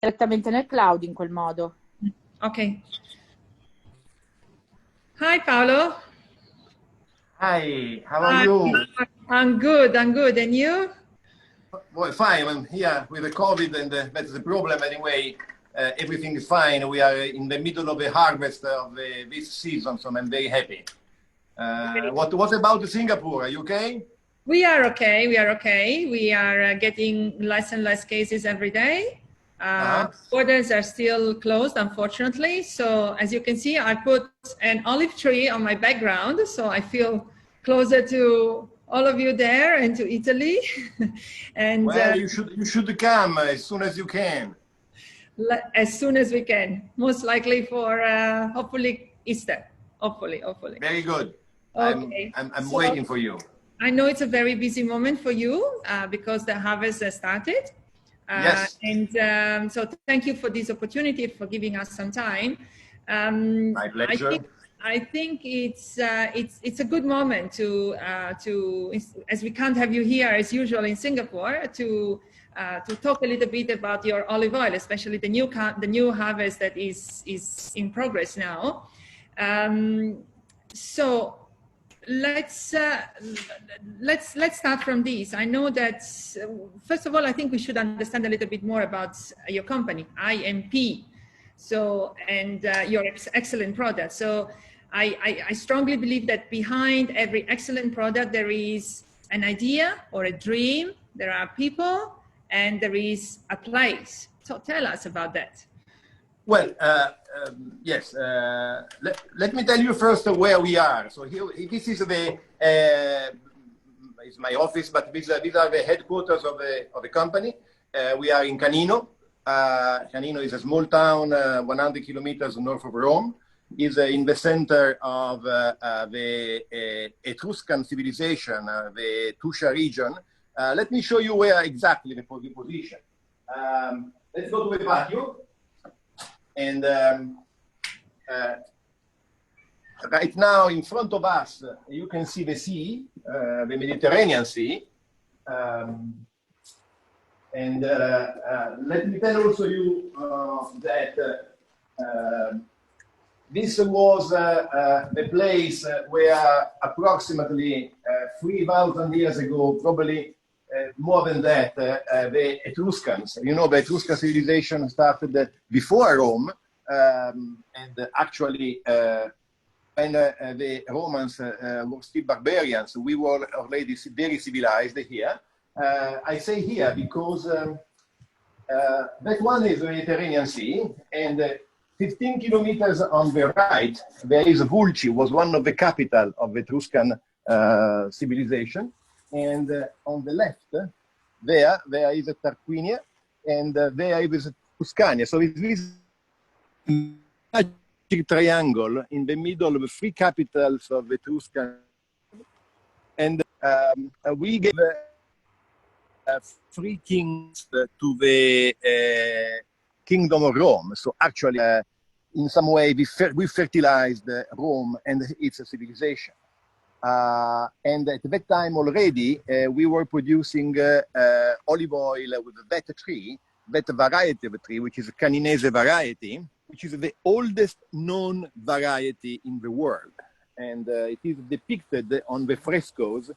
direttamente nel cloud in quel modo. Okay. Hi, Paolo. Hi, how are Hi. you? I'm good. I'm good. And you? Well, fine. I'm here with the COVID, and that's the problem anyway. Everything is fine. We are in the middle of the harvest of this season, so I'm very happy. What about Singapore? Are you okay? We are okay. We are okay. We are getting less and less cases every day. Borders are still closed, unfortunately. So as you can see, I put an olive tree on my background, so I feel closer to all of you there and to Italy. And well, you should come as soon as you can. As soon as we can, most likely for hopefully Easter. Hopefully. Very good. Okay. I'm waiting for you. I know it's a very busy moment for you because the harvest has started. Yes. And so thank you for this opportunity, for giving us some time. My pleasure. I think it's a good moment to as we can't have you here as usual in Singapore to talk a little bit about your olive oil, especially the new harvest that is in progress now. So let's start from this. I know that first of all, I think we should understand a little bit more about your company, IMP. So and your excellent product. So I strongly believe that behind every excellent product there is an idea or a dream. There are people, and there is a place. So tell us about that. Well, yes. Let me tell you first where we are. So here, this is it's my office, but these are the headquarters of the company. We are in Canino. Canino is a small town, 100 kilometers north of Rome. Is in the center of the Etruscan civilization, the Tuscia region. Let me show you where exactly the position. Let's go to the patio. And right now, in front of us, you can see the sea, the Mediterranean Sea. And let me tell also you that this was the place where approximately 3,000 years ago, probably more than that, the Etruscans, the Etruscan civilization started before Rome, and actually when the Romans were still barbarians, we were already very civilized here. I say here because that one is the Mediterranean Sea, and 15 kilometers on the right, there is Vulci, was one of the capital of the Etruscan civilization. And on the left, there is a Tarquinia, and there is Tuscania. So it is a magic triangle in the middle of the three capitals of the Tuscan. And we gave three kings to the Kingdom of Rome. So actually, in some way, we fertilized Rome and its civilization. And at that time already, we were producing olive oil with that tree, that variety of a tree, which is a Caninese variety, which is the oldest known variety in the world. And it is depicted on the frescoes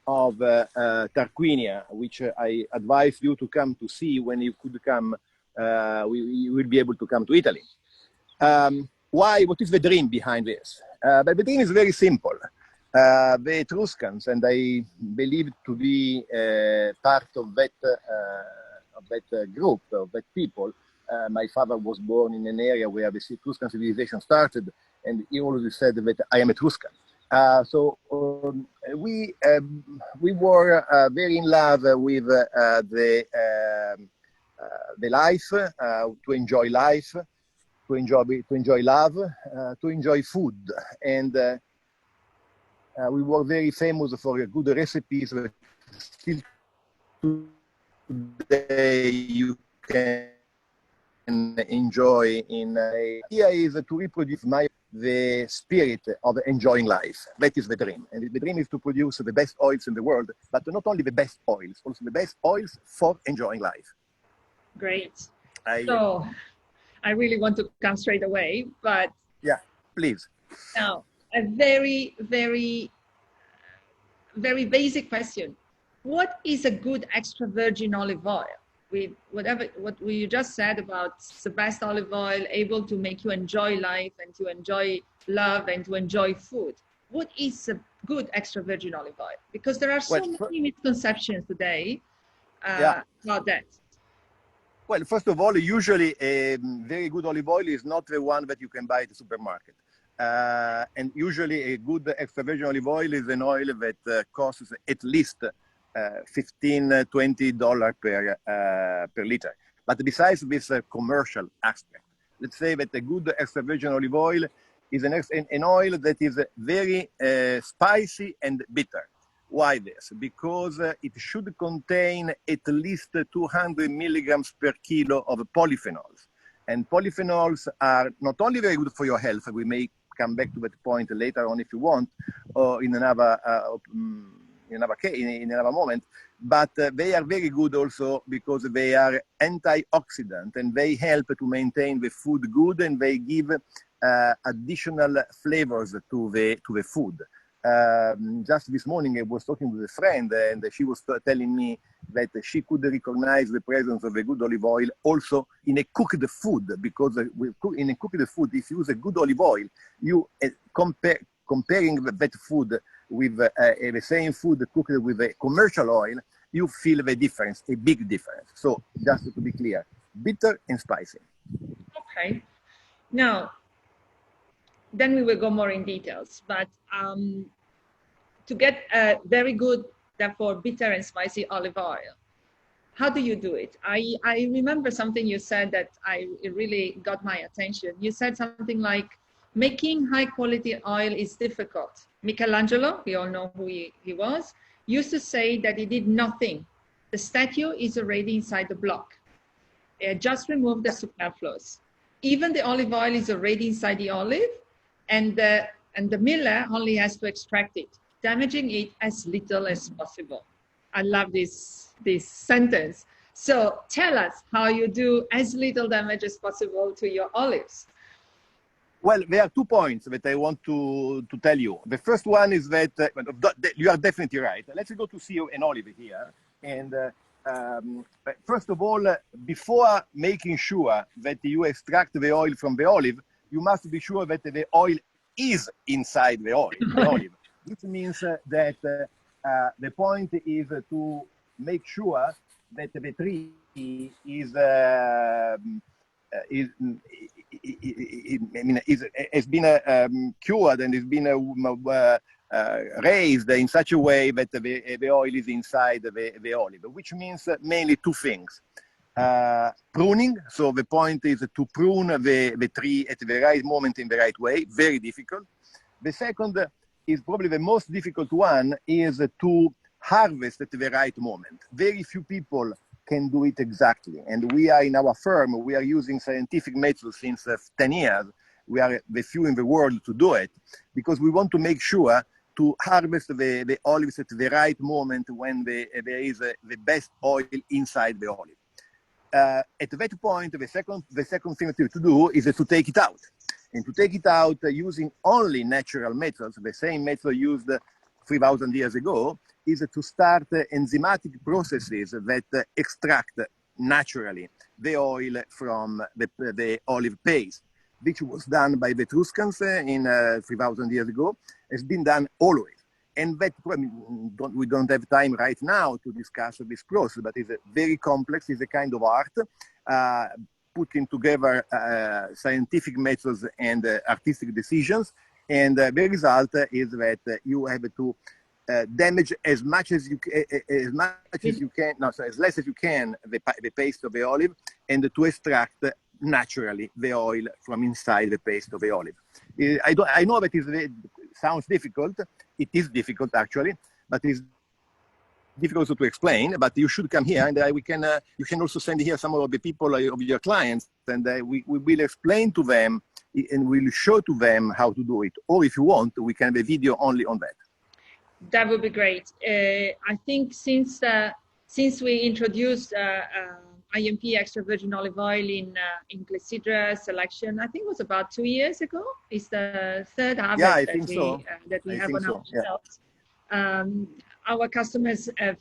of Tarquinia, which I advise you to come to see when you could come. You will be able to come to Italy. Why? What is the dream behind this? But the dream is very simple. The Etruscans, and I believe to be part of that group, of that people. My father was born in an area where the Etruscan civilization started, and he always said that I am Etruscan. So we were very in love with the life, to enjoy life, to enjoy love, to enjoy food, and we were very famous for good recipes. Still today you can enjoy in here is to reproduce the spirit of enjoying life. That is the dream. And the dream is to produce the best oils in the world, but not only the best oils, also the best oils for enjoying life. Great. So I really want to come straight away, but yeah, please. now a very, very, very basic question. What is a good extra virgin olive oil? With what we just said about the best olive oil, able to make you enjoy life and to enjoy love and to enjoy food. What is a good extra virgin olive oil? Because there are so many misconceptions today about that. Well, first of all, usually a very good olive oil is not the one that you can buy at the supermarket. And usually a good extra virgin olive oil is an oil that costs at least $15, $20 per liter. But besides this commercial aspect, let's say that a good extra virgin olive oil is an oil that is very spicy and bitter. Why this? Because it should contain at least 200 milligrams per kilo of polyphenols. And polyphenols are not only very good for your health, we may come back to that point later on if you want, or in another moment, but they are very good also because they are antioxidant and they help to maintain the food good, and they give additional flavors to the food. Just this morning I was talking with a friend, and she was telling me that she could recognize the presence of a good olive oil also in a cooked food, because in a cooked food, if you use a good olive oil, you comparing that food with the same food cooked with a commercial oil, you feel the difference, a big difference. So just to be clear, bitter and spicy. Okay. Now, then we will go more in details, but to get a very good, therefore bitter and spicy olive oil, how do you do it? I remember something you said that it really got my attention. You said something like, making high quality oil is difficult. Michelangelo, we all know who he was, used to say that he did nothing. The statue is already inside the block. Just remove the superfluous. Even the olive oil is already inside the olive, and the miller only has to extract it, damaging it as little as possible. I love this sentence. So tell us how you do as little damage as possible to your olives. Well, there are 2 points that I want to tell you. The first one is that you are definitely right. Let's go to see an olive here. And first of all, before making sure that you extract the oil from the olive, you must be sure that the oil is inside the olive. Which means that the point is to make sure that the tree has been cured and has been raised in such a way that the oil is inside the olive, which means mainly 2 things. Pruning, so the point is to prune the tree at the right moment in the right way, very difficult. The second is probably the most difficult one, is to harvest at the right moment. Very few people can do it exactly. And we are in our firm, we are using scientific methods since 10 years. We are the few in the world to do it, because we want to make sure to harvest the olives at the right moment when there is the best oil inside the olive. At that point, the second thing to do is to take it out. And to take it out using only natural methods, the same method used 3,000 years ago, is to start enzymatic processes that extract naturally the oil from the olive paste, which was done by the Etruscans in 3,000 years ago, has been done always. And that, we don't have time right now to discuss this process, but it's very complex, it's a kind of art, putting together scientific methods and artistic decisions. And the result is that you have to damage as less as you can the paste of the olive, and to extract naturally the oil from inside the paste of the olive. I know that it sounds difficult. It is difficult actually, but it's difficult to explain. But you should come here, and you can also send here some of the people of your clients, and we will explain to them and we'll show to them how to do it. Or if you want, we can have a video only on that. That would be great. I think since we introduced, IMP extra virgin olive oil in Clepsydra selection. I think it was about 2 years ago. It's the third Yeah, harvest I think so. that we I have think on our so. Yeah. shelves. Our customers have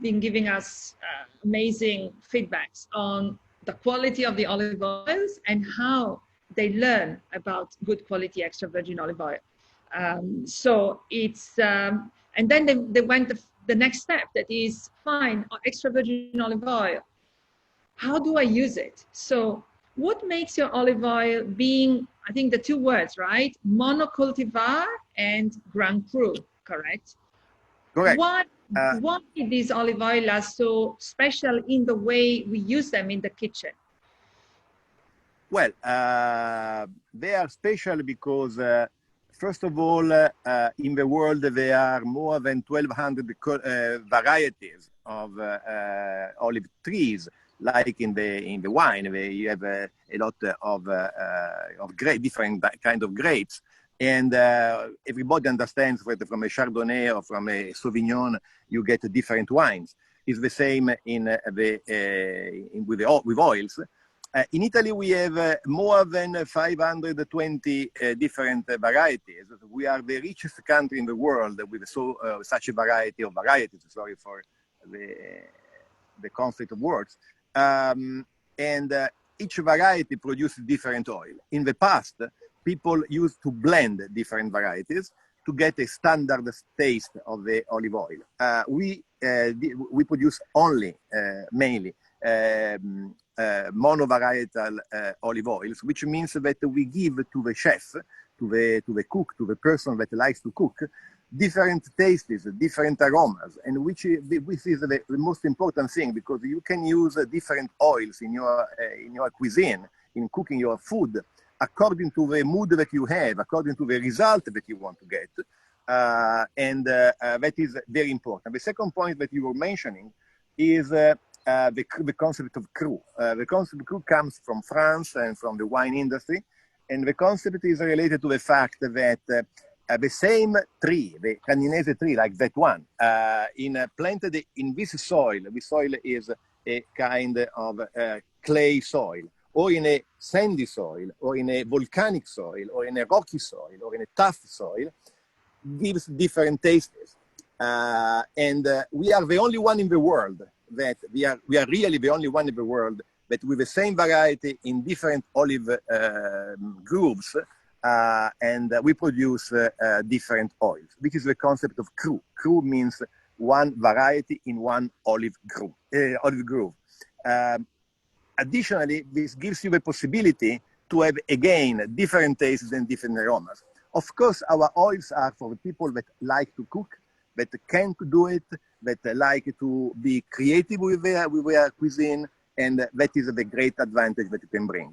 been giving us amazing feedbacks on the quality of the olive oils and how they learn about good quality extra virgin olive oil. So it's, and then they went the next step, that is, fine, extra virgin olive oil. How do I use it? So what makes your olive oil being, I think the two words, right? Monocultivar and Grand Cru, correct? Correct. Why these olive oil are so special in the way we use them in the kitchen? Well, they are special because, first of all, in the world there are more than 1,200 varieties of olive trees. Like in the wine, where you have a lot of different kind of grapes, and everybody understands that from a Chardonnay or from a Sauvignon you get different wines. It's the same with oils. In Italy, we have more than 520 different varieties. We are the richest country in the world with such a variety of varieties. Sorry for the conflict of words. And each variety produces different oil. In the past, people used to blend different varieties to get a standard taste of the olive oil. We produce only, mainly, monovarietal olive oils, which means that we give to the chef, to the cook, to the person that likes to cook, different tastes, different aromas, and which is the most important thing, because you can use different oils in your cuisine, in cooking your food, according to the mood that you have, according to the result that you want to get, and that is very important. The second point that you were mentioning is the concept of cru. The concept of cru comes from France and from the wine industry, and the concept is related to the fact that the same tree, the Caninese tree, like that one, planted in this soil is a kind of clay soil, or in a sandy soil, or in a volcanic soil, or in a rocky soil, or in a tough soil, gives different tastes. And we are the only one in the world that we are really the only one in the world that with the same variety in different olive grooves, and we produce different oils. This is the concept of cru. Cru means one variety in one olive groove. Additionally, this gives you the possibility to have, again, different tastes and different aromas. Of course, our oils are for the people that like to cook, that can do it, that like to be creative with their cuisine, and that is the great advantage that you can bring.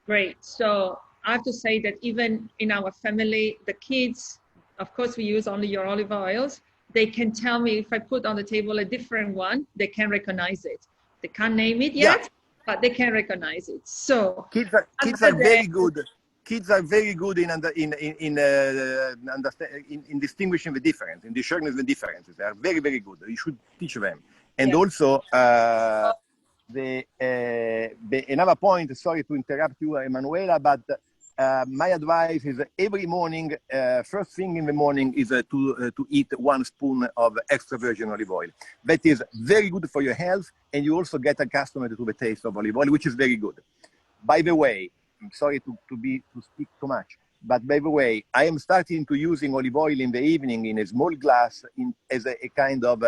Great. So I have to say that even in our family, the kids, of course, we use only your olive oils. They can tell me if I put on the table a different one, they can recognize it. They can't name it yet, but they can recognize it. So kids are very good. Kids are very good in distinguishing the difference, in discerning the differences. They are very, very good. You should teach them. And also, another point. Sorry to interrupt you, Emanuela, but my advice is every morning, first thing in the morning is to eat 1 spoon of extra virgin olive oil. That is very good for your health, and you also get accustomed to the taste of olive oil, which is very good. By the way, I'm sorry to speak too much, but by the way, I am starting to using olive oil in the evening in a small glass as a kind of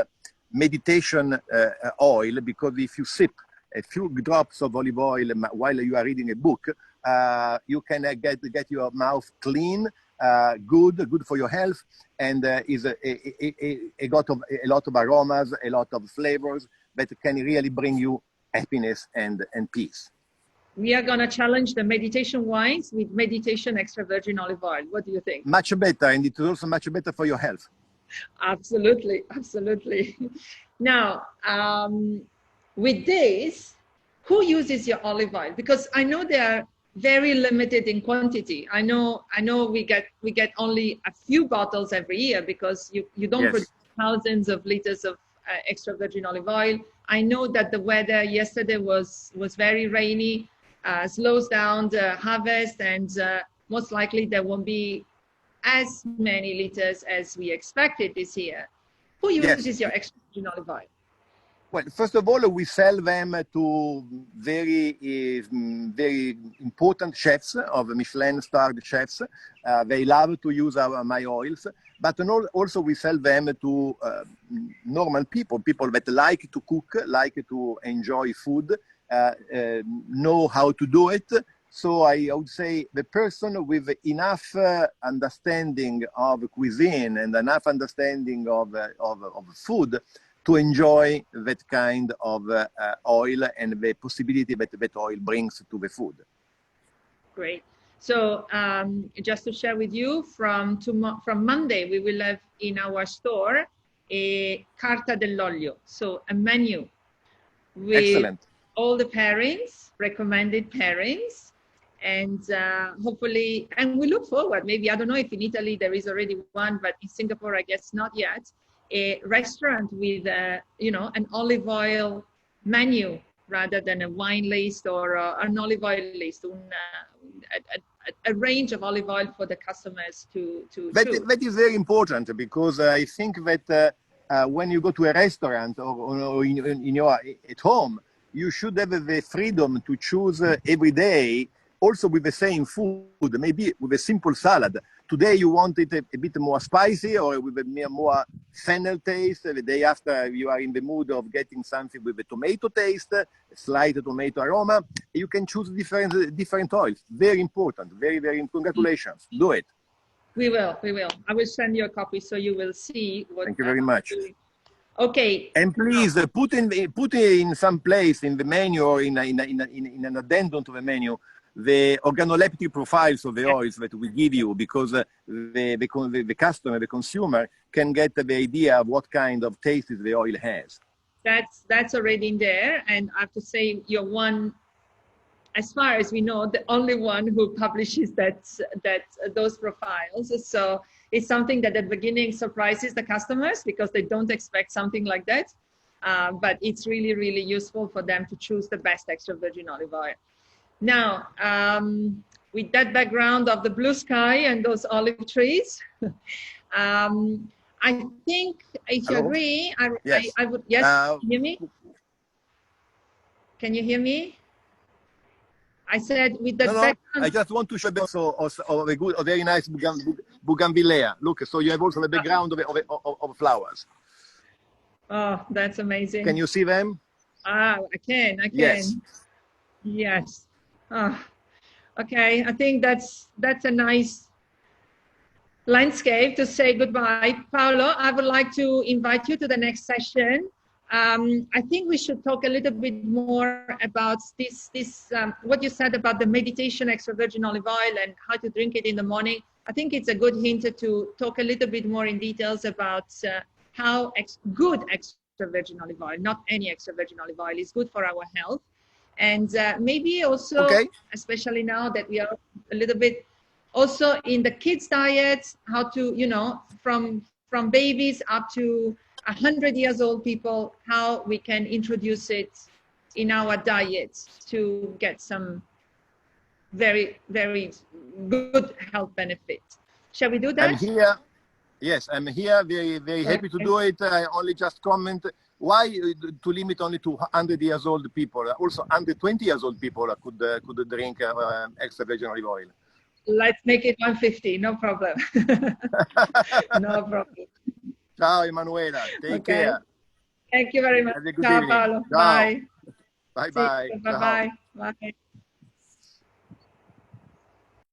meditation oil, because if you sip a few drops of olive oil while you are reading a book, you can get your mouth clean, good for your health, and is a lot of aromas, a lot of flavors that can really bring you happiness and peace. We are going to challenge the meditation wines with meditation extra virgin olive oil. What do you think? Much better, and it is also much better for your health. Absolutely, absolutely. Now, with this, who uses your olive oil? Because I know they are very limited in quantity. I know we get only a few bottles every year, because you don't produce thousands of liters of extra virgin olive oil. I know that the weather yesterday was very rainy, slows down the harvest, and most likely there won't be as many liters as we expected this year. Who uses your extra virgin olive oil? Well, first of all, we sell them to very important chefs, of Michelin-starred chefs. They love to use my oils, but also we sell them to normal people that like to cook, like to enjoy food, know how to do it. So I would say the person with enough understanding of cuisine and enough understanding of food to enjoy that kind of oil and the possibility that oil brings to the food. Great. So just to share with you, from Monday, we will have in our store a Carta dell'Olio, so a menu with all the pairings, recommended pairings, and hopefully, and we look forward, maybe, I don't know if in Italy there is already one, but in Singapore, I guess not yet, a restaurant with, you know, an olive oil menu rather than a wine list or an olive oil list, a range of olive oil for the customers to choose. That is very important, because I think that when you go to a restaurant or at home, you should have the freedom to choose every day, also with the same food, maybe with a simple salad. Today you want it a bit more spicy or with a more fennel taste. The day after you are in the mood of getting something with a tomato taste, a slight tomato aroma. You can choose different oils. Very important. Very, very important. Congratulations. Do it. We will. I will send you a copy so you will see what. Thank you very much. Okay. And please put in some place in the menu or in an addendum to the menu the organoleptic profiles of the oils that we give you, because the customer, the consumer, can get the idea of what kind of taste the oil has. That's already in there, and I have to say you're one, as far as we know, the only one who publishes those profiles. So it's something that at the beginning surprises the customers because they don't expect something like that. But it's really, really useful for them to choose the best extra virgin olive oil. Now, with that background of the blue sky and those olive trees, I think, if you agree, I would, yes, can you hear me? Can you hear me? I said with the background. I just want to show also a very nice bougainvillea. Look, so you have also the background of flowers. Oh, that's amazing. Can you see them? I can. Yes. Oh, okay, I think that's a nice landscape to say goodbye. Paolo, I would like to invite you to the next session. I think we should talk a little bit more about this what you said about the meditation extra virgin olive oil and how to drink it in the morning. I think it's a good hint to talk a little bit more in details about how good extra virgin olive oil, not any extra virgin olive oil, is good for our health. And maybe also, especially now that we are a little bit also in the kids' diets, how to, you know, from babies up to 100 years old people, how we can introduce it in our diets to get some very, very good health benefits. Shall we do that? I'm here. Yes, I'm here. Very, very happy to do it. I only just comment. Why to limit only to 100 years old people? Also, under 20 years old people could drink extra virgin olive oil. Let's make it 150. No problem. No problem. Ciao, Emanuela. Take care. Thank you very much. Have a good Ciao, evening. Paolo. Ciao. Bye. Bye-bye. Bye-bye. Bye.